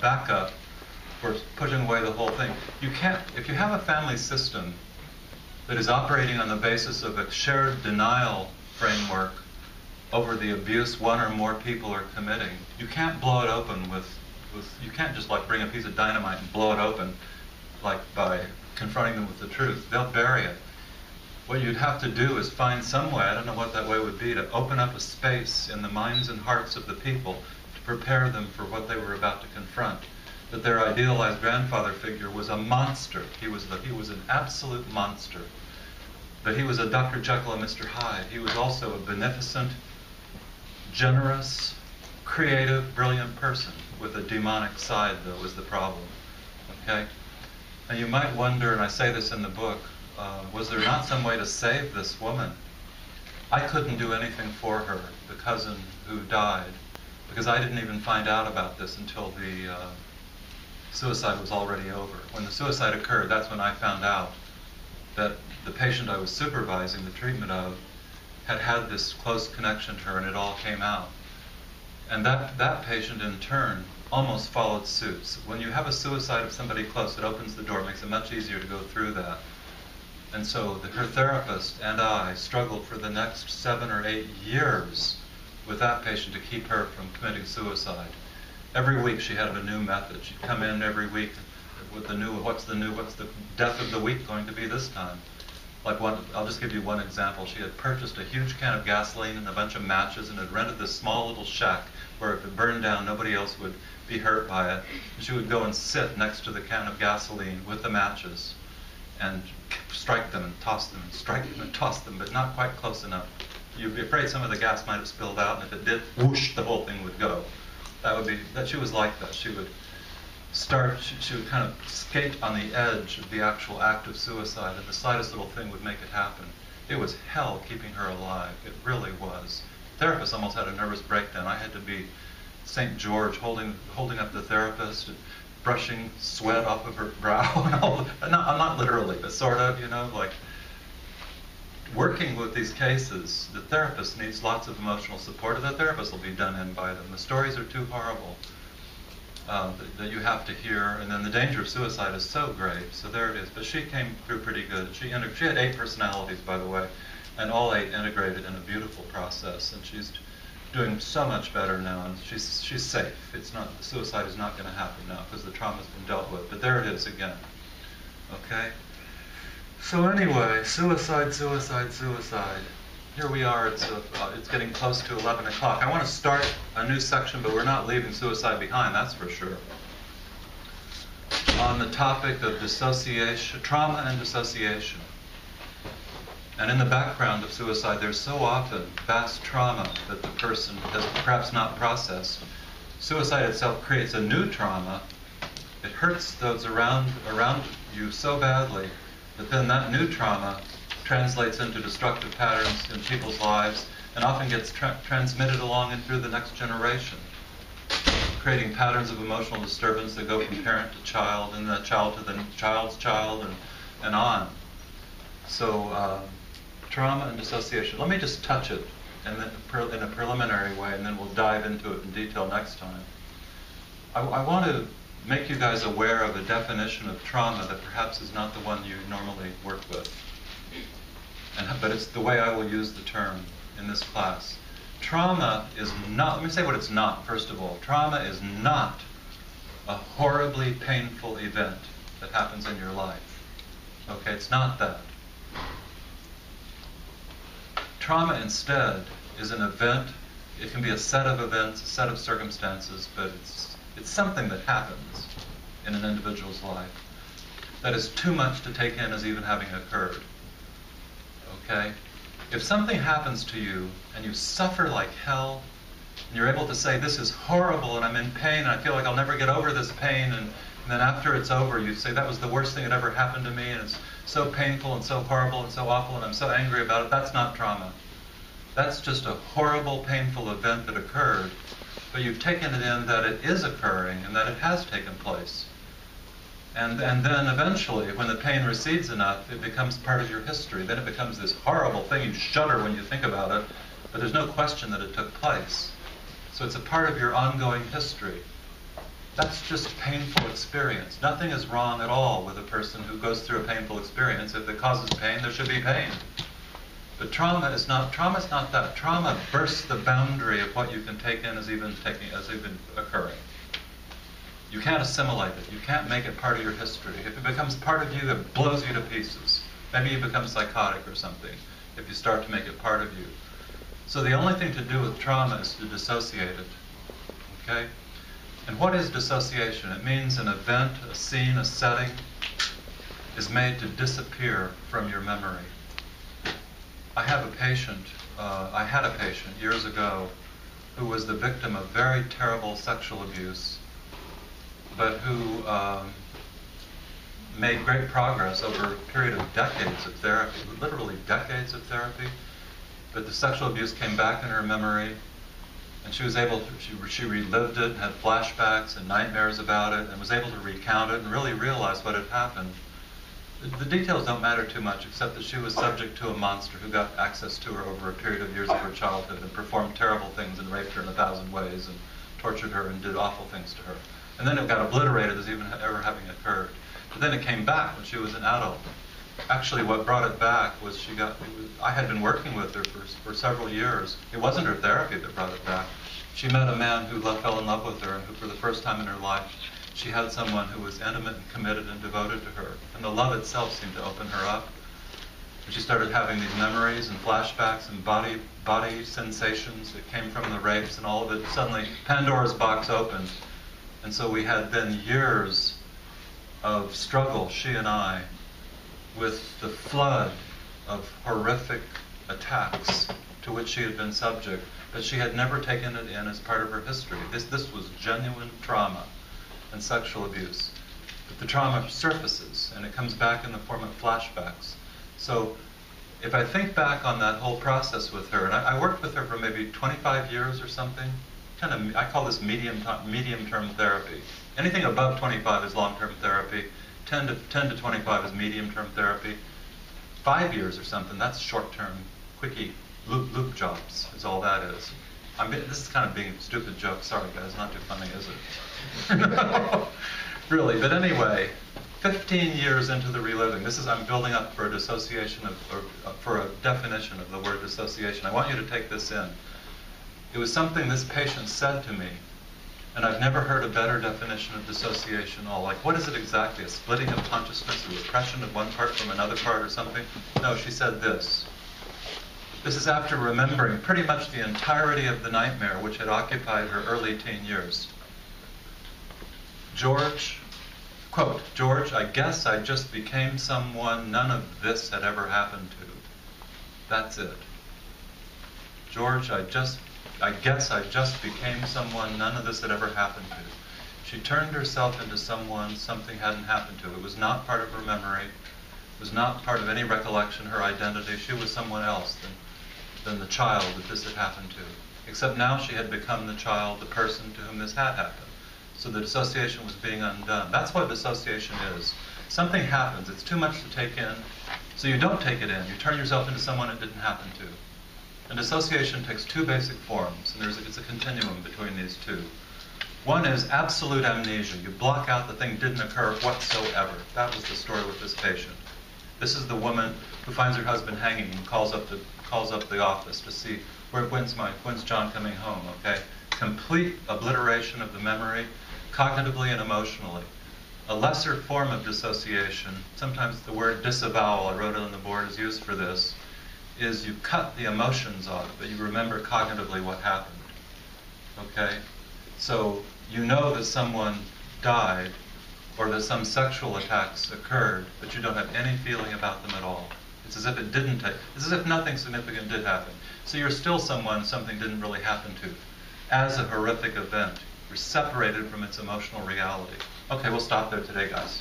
backup for pushing away the whole thing. You can't, if you have a family system that is operating on the basis of a shared denial framework over the abuse one or more people are committing, you can't blow it open with you can't just like bring a piece of dynamite and blow it open like by confronting them with the truth. They'll bury it. What you'd have to do is find some way, I don't know what that way would be, to open up a space in the minds and hearts of the people to prepare them for what they were about to confront. That their idealized grandfather figure was a monster. He was an absolute monster. But he was a Dr. Jekyll and Mr. Hyde. He was also a beneficent, generous, creative, brilliant person with a demonic side, though, was the problem. Okay? And you might wonder, and I say this in the book, was there not some way to save this woman? I couldn't do anything for her, the cousin who died, because I didn't even find out about this until the suicide was already over. When the suicide occurred, that's when I found out that the patient I was supervising the treatment of had had this close connection to her, and it all came out. And that patient, in turn, almost followed suit. So when you have a suicide of somebody close, it opens the door, it makes it much easier to go through that. And so her therapist and I struggled for the next 7 or 8 years with that patient to keep her from committing suicide. Every week she had a new method. She'd come in every week with the new, what's the death of the week going to be this time? Like I'll just give you one example. She had purchased a huge can of gasoline and a bunch of matches and had rented this small little shack where if it burned down, nobody else would be hurt by it. And she would go and sit next to the can of gasoline with the matches and strike them and toss them and strike them and toss them, but not quite close enough. You'd be afraid some of the gas might have spilled out, and if it did, whoosh, the whole thing would go. She was like that. She would kind of skate on the edge of the actual act of suicide, and the slightest little thing would make it happen. It was hell keeping her alive. It really was. The therapist almost had a nervous breakdown. I had to be St. George holding up the therapist, and brushing sweat off of her brow and all. Not literally, but sort of, like working with these cases. The therapist needs lots of emotional support, and the therapist will be done in by them. The stories are too horrible that you have to hear, and then the danger of suicide is so great. So there it is. But she came through pretty good. She had 8 personalities, by the way, and all 8 integrated in a beautiful process. And she's doing so much better now, and she's safe. Suicide is not going to happen now because the trauma's been dealt with. But there it is again. Okay. So anyway, suicide. Here we are. It's getting close to 11 o'clock. I want to start a new section, but we're not leaving suicide behind. That's for sure. On the topic of dissociation, trauma and dissociation. And in the background of suicide, there's so often vast trauma that the person has perhaps not processed. Suicide itself creates a new trauma. It hurts those around you so badly that then that new trauma translates into destructive patterns in people's lives and often gets transmitted along and through the next generation, creating patterns of emotional disturbance that go from parent to child and the child to the child's child and on. So trauma and dissociation. Let me just touch it in a preliminary way, and then we'll dive into it in detail next time. I want to make you guys aware of a definition of trauma that perhaps is not the one you normally work with. But it's the way I will use the term in this class. Trauma is not, let me say what it's not, first of all. Trauma is not a horribly painful event that happens in your life. Okay, it's not that. Trauma instead is an event. It can be a set of events, a set of circumstances, but it's something that happens in an individual's life that is too much to take in as even having occurred. Okay? If something happens to you and you suffer like hell, and you're able to say, this is horrible and I'm in pain and I feel like I'll never get over this pain, and then after it's over you say, that was the worst thing that ever happened to me and it's so painful and so horrible and so awful and I'm so angry about it, that's not trauma. That's just a horrible, painful event that occurred, but you've taken it in that it is occurring and that it has taken place. And then eventually, when the pain recedes enough, it becomes part of your history. Then it becomes this horrible thing. You shudder when you think about it, but there's no question that it took place. So it's a part of your ongoing history. That's just painful experience. Nothing is wrong at all with a person who goes through a painful experience. If it causes pain, there should be pain. But trauma is not that. Trauma bursts the boundary of what you can take in as even occurring. You can't assimilate it. You can't make it part of your history. If it becomes part of you, it blows you to pieces. Maybe you become psychotic or something if you start to make it part of you. So the only thing to do with trauma is to dissociate it. Okay? And what is dissociation? It means an event, a scene, a setting is made to disappear from your memory. I had a patient years ago who was the victim of very terrible sexual abuse, but who made great progress over a period of decades of therapy, literally decades of therapy. But the sexual abuse came back in her memory, and she was able to, she relived it and had flashbacks and nightmares about it and was able to recount it and really realize what had happened. The details don't matter too much, except that she was subject to a monster who got access to her over a period of years of her childhood and performed terrible things and raped her in 1,000 ways and tortured her and did awful things to her. And then it got obliterated as even ever having occurred. But then it came back when she was an adult. Actually, what brought it back was I had been working with her for several years. It wasn't her therapy that brought it back. She met a man who fell in love with her, and who for the first time in her life, she had someone who was intimate and committed and devoted to her. And the love itself seemed to open her up. And she started having these memories and flashbacks and body sensations that came from the rapes, and all of it. Suddenly, Pandora's box opened. And so we had then years of struggle, she and I, with the flood of horrific attacks to which she had been subject, but she had never taken it in as part of her history. This was genuine trauma and sexual abuse. But the trauma surfaces, and it comes back in the form of flashbacks. So if I think back on that whole process with her, and I worked with her for maybe 25 years or something, I call this medium-term therapy. Anything above 25 is long-term therapy. 10 to 25 is medium-term therapy. 5 years or something, that's short-term, quickie, loop jobs is all that is. This is kind of being a stupid joke. Sorry, guys, not too funny, is it? Really, but anyway, 15 years into the reliving. I'm building up for a dissociation for a definition of the word dissociation. I want you to take this in. It was something this patient said to me, and I've never heard a better definition of dissociation at all. Like, what is it exactly? A splitting of consciousness, a repression of one part from another part or something? No, she said this. This is after remembering pretty much the entirety of the nightmare which had occupied her early teen years. George, quote, "George, I guess I just became someone none of this had ever happened to. That's it. George, I guess I just became someone none of this had ever happened to." She turned herself into someone something hadn't happened to. It was not part of her memory. It was not part of any recollection, her identity. She was someone else than the child that this had happened to. Except now she had become the child, the person to whom this had happened. So the dissociation was being undone. That's what dissociation is. Something happens. It's too much to take in. So you don't take it in. You turn yourself into someone it didn't happen to. And dissociation takes two basic forms, and it's a continuum between these two. One is absolute amnesia. You block out the thing didn't occur whatsoever. That was the story with this patient. This is the woman who finds her husband hanging and calls up the office to see when's John coming home. Okay, complete obliteration of the memory, cognitively and emotionally. A lesser form of dissociation, sometimes the word disavowal, I wrote it on the board, is used for this, is you cut the emotions off, but you remember cognitively what happened. Okay? So you know that someone died or that some sexual attacks occurred, but you don't have any feeling about them at all. It's as if it's as if nothing significant did happen. So you're still someone something didn't really happen to. As a horrific event, you're separated from its emotional reality. Okay, we'll stop there today, guys.